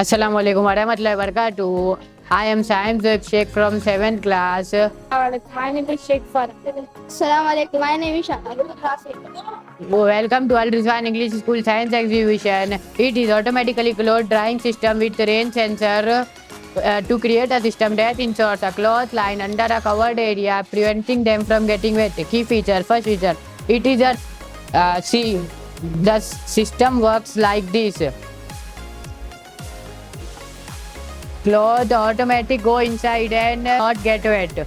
Assalamu alaikum warahmatullahi wabarakatuh. I am Saim Shaikh from 7th class. My name is Sheikh Farhan. Assalamualaikum. My name is Rafee. Welcome to Al-Rizwan English School Science Exhibition. It is automatically cloth drying system with rain sensor to create a system that inserts a cloth line under a covered area, preventing them from getting wet. Key feature, first feature, it is a see, the system works like this. Cloth automatic go inside and not get wet.